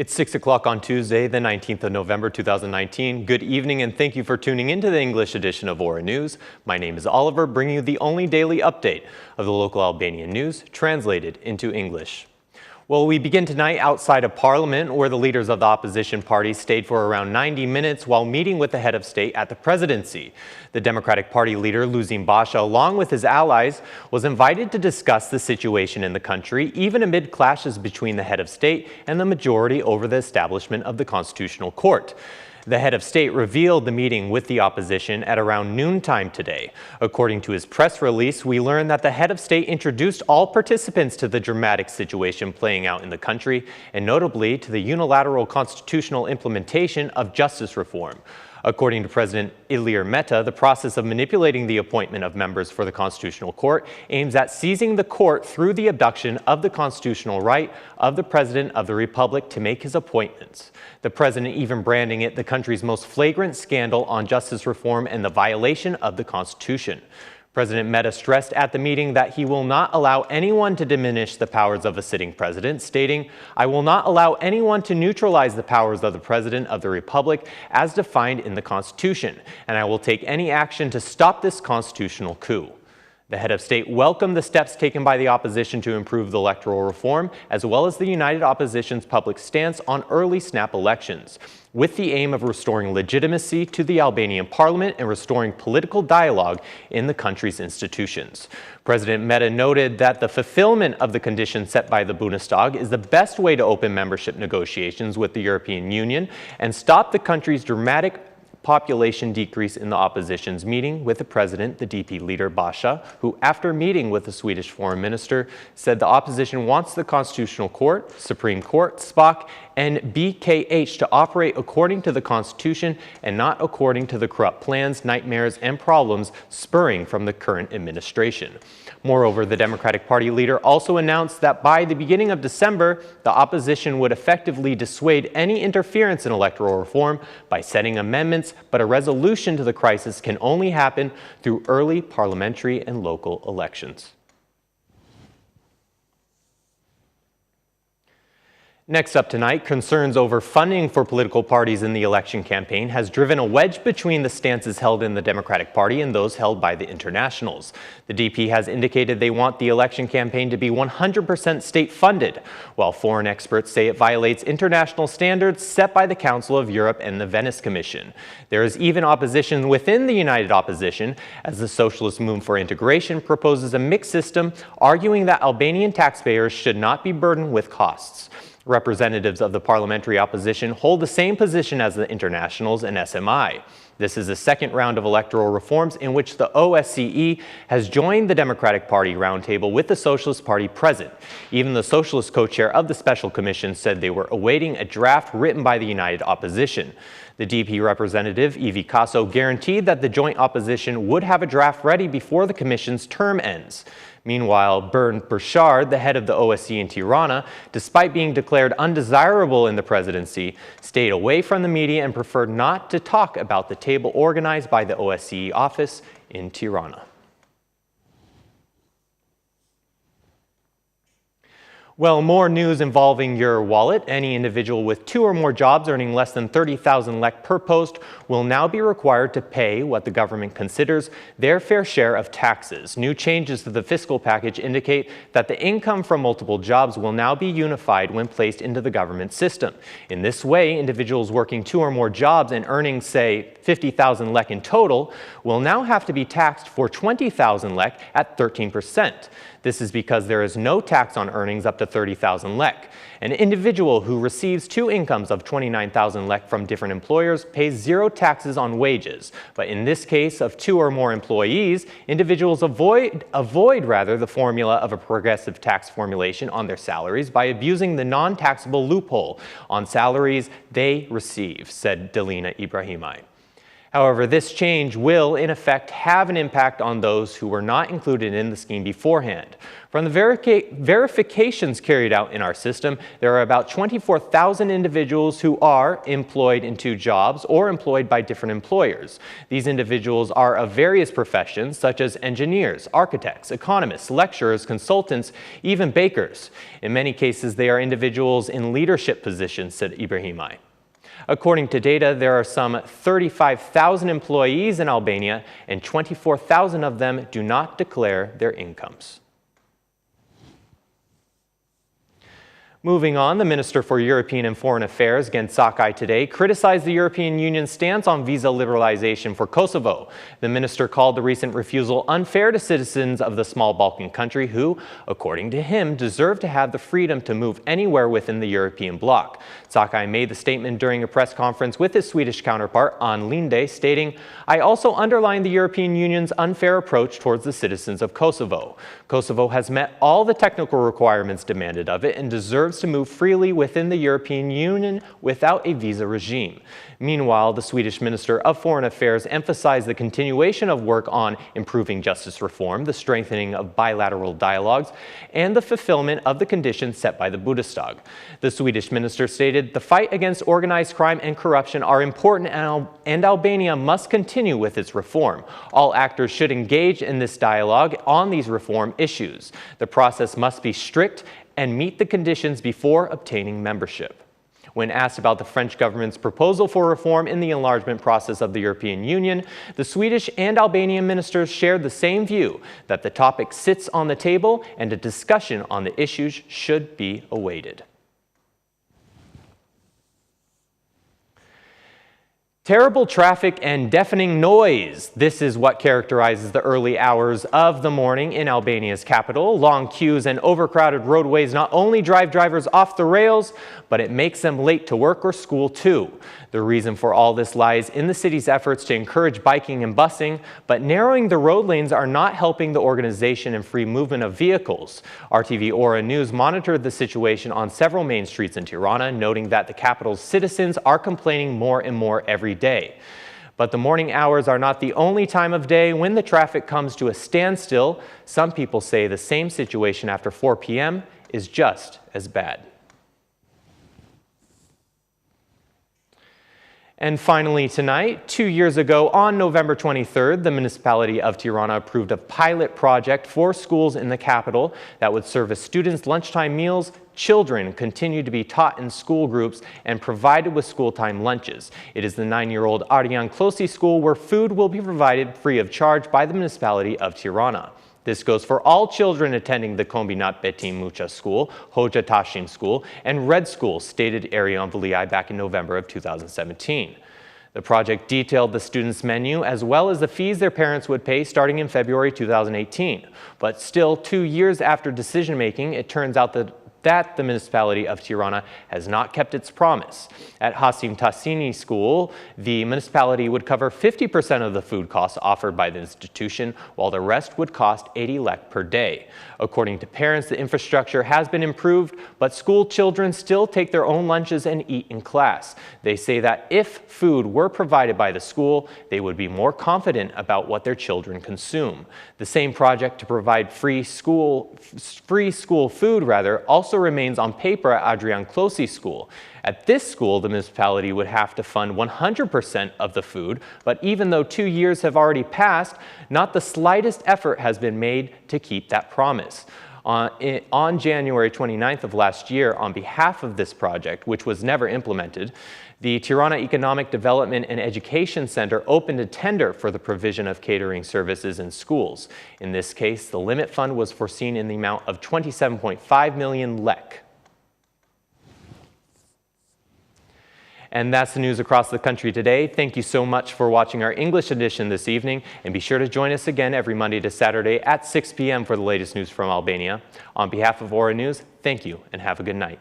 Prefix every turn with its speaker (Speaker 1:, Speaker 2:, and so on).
Speaker 1: It's 6 o'clock on Tuesday, the 19th of November, 2019. Good evening and thank you for tuning into the English edition of Ora News. My name is Oliver, bringing you the only daily update of the local Albanian news translated into English. Well, we begin tonight outside of Parliament, where the leaders of the opposition parties stayed for around 90 minutes while meeting with the head of state at the presidency. The Democratic Party leader, Luzin Basha, along with his allies, was invited to discuss the situation in the country, even amid clashes between the head of state and the majority over the establishment of the Constitutional Court. The head of state revealed the meeting with the opposition at around noontime today. According to his press release, we learned that the head of state introduced all participants to the dramatic situation playing out in the country, and notably to the unilateral constitutional implementation of justice reform. According to President Ilir Meta, the process of manipulating the appointment of members for the Constitutional Court aims at seizing the court through the abduction of the constitutional right of the President of the Republic to make his appointments. The President even branding it the country's most flagrant scandal on justice reform and the violation of the Constitution. President Meta stressed at the meeting that he will not allow anyone to diminish the powers of a sitting president, stating, "I will not allow anyone to neutralize the powers of the President of the Republic as defined in the Constitution, and I will take any action to stop this constitutional coup." The head of state welcomed the steps taken by the opposition to improve the electoral reform, as well as the United Opposition's public stance on early snap elections, with the aim of restoring legitimacy to the Albanian parliament and restoring political dialogue in the country's institutions. President Meta noted that the fulfillment of the conditions set by the Bundestag is the best way to open membership negotiations with the European Union and stop the country's dramatic population decrease in the opposition's meeting with the president, the DP leader Basha, who, after meeting with the Swedish foreign minister, said the opposition wants the Constitutional Court, Supreme Court, SPOC, and BKH to operate according to the Constitution and not according to the corrupt plans, nightmares, and problems spurring from the current administration. Moreover, the Democratic Party leader also announced that by the beginning of December, the opposition would effectively dissuade any interference in electoral reform by setting amendments, but a resolution to the crisis can only happen through early parliamentary and local elections. Next up tonight, concerns over funding for political parties in the election campaign has driven a wedge between the stances held in the Democratic Party and those held by the internationals. The DP has indicated they want the election campaign to be 100% state-funded, while foreign experts say it violates international standards set by the Council of Europe and the Venice Commission. There is even opposition within the United Opposition, as the Socialist Movement for Integration proposes a mixed system, arguing that Albanian taxpayers should not be burdened with costs. Representatives of the parliamentary opposition hold the same position as the internationals and SMI. This is the second round of electoral reforms in which the OSCE has joined the Democratic Party roundtable with the Socialist Party present. Even the Socialist co-chair of the Special Commission said they were awaiting a draft written by the United Opposition. The DP representative, Ivi Caso, guaranteed that the joint opposition would have a draft ready before the Commission's term ends. Meanwhile, Bernd Burchard, the head of the OSCE in Tirana, despite being declared undesirable in the presidency, stayed away from the media and preferred not to talk about the table organized by the OSCE office in Tirana. Well, more news involving your wallet. Any individual with 2 or more jobs earning less than 30,000 lek per post will now be required to pay what the government considers their fair share of taxes. New changes to the fiscal package indicate that the income from multiple jobs will now be unified when placed into the government system. In this way, individuals working 2 or more jobs and earning, say, 50,000 lek in total will now have to be taxed for 20,000 lek at 13%. This is because there is no tax on earnings up to 30,000 lek. An individual who receives 2 incomes of 29,000 lek from different employers pays 0 taxes on wages. But in this case of 2 or more employees, individuals avoid the formula of a progressive tax formulation on their salaries by abusing the non-taxable loophole on salaries they receive, said Delina Ibrahimai. However, this change will, in effect, have an impact on those who were not included in the scheme beforehand. From the verifications carried out in our system, there are about 24,000 individuals who are employed in 2 jobs or employed by different employers. These individuals are of various professions, such as engineers, architects, economists, lecturers, consultants, even bakers. In many cases, they are individuals in leadership positions, said Ibrahimai. According to data, there are some 35,000 employees in Albania, and 24,000 of them do not declare their incomes. Moving on, the Minister for European and Foreign Affairs, Gent Sakai, today criticized the European Union's stance on visa liberalization for Kosovo. The minister called the recent refusal unfair to citizens of the small Balkan country who, according to him, deserve to have the freedom to move anywhere within the European bloc. Sakai made the statement during a press conference with his Swedish counterpart on Linde, stating, "I also underline the European Union's unfair approach towards the citizens of Kosovo. Kosovo has met all the technical requirements demanded of it and deserves to move freely within the European Union without a visa regime." Meanwhile, the Swedish Minister of Foreign Affairs emphasized the continuation of work on improving justice reform, the strengthening of bilateral dialogues, and the fulfillment of the conditions set by the Bundestag. The Swedish minister stated, "The fight against organized crime and corruption are important, and Albania must continue with its reform. All actors should engage in this dialogue on these reform issues. The process must be strict and meet the conditions before obtaining membership." When asked about the French government's proposal for reform in the enlargement process of the European Union, the Swedish and Albanian ministers shared the same view, that the topic sits on the table and a discussion on the issues should be awaited. Terrible traffic and deafening noise. This is what characterizes the early hours of the morning in Albania's capital. Long queues and overcrowded roadways not only drive drivers off the rails, but it makes them late to work or school too. The reason for all this lies in the city's efforts to encourage biking and busing, but narrowing the road lanes are not helping the organization and free movement of vehicles. RTV Ora News monitored the situation on several main streets in Tirana, noting that the capital's citizens are complaining more and more every day. But the morning hours are not the only time of day when the traffic comes to a standstill. Some people say the same situation after 4 p.m. is just as bad. And finally tonight, 2 years ago on November 23rd, the municipality of Tirana approved a pilot project for schools in the capital that would serve as students' lunchtime meals. Children continue to be taught in school groups and provided with school-time lunches. It is the 9-year-old Ardian Klosi school where food will be provided free of charge by the municipality of Tirana. This goes for all children attending the Kombinat Betim Mucha School, Hoxha Tashim School, and Red School, stated Arion Valiai back in November of 2017. The project detailed the students' menu as well as the fees their parents would pay starting in February 2018. But still, 2 years after decision-making, it turns out that the municipality of Tirana has not kept its promise. At Hasim Tassini School, the municipality would cover 50% of the food costs offered by the institution, while the rest would cost 80 lek per day. According to parents, the infrastructure has been improved, but school children still take their own lunches and eat in class. They say that if food were provided by the school, they would be more confident about what their children consume. The same project to provide free school food also remains on paper at Adrian Klosi School. At this school, the municipality would have to fund 100% of the food, but even though 2 years have already passed, not the slightest effort has been made to keep that promise. On January 29th of last year, on behalf of this project, which was never implemented, the Tirana Economic Development and Education Center opened a tender for the provision of catering services in schools. In this case, the limit fund was foreseen in the amount of 27.5 million lek. And that's the news across the country today. Thank you so much for watching our English edition this evening, and be sure to join us again every Monday to Saturday at 6 p.m. for the latest news from Albania. On behalf of Ora News, thank you and have a good night.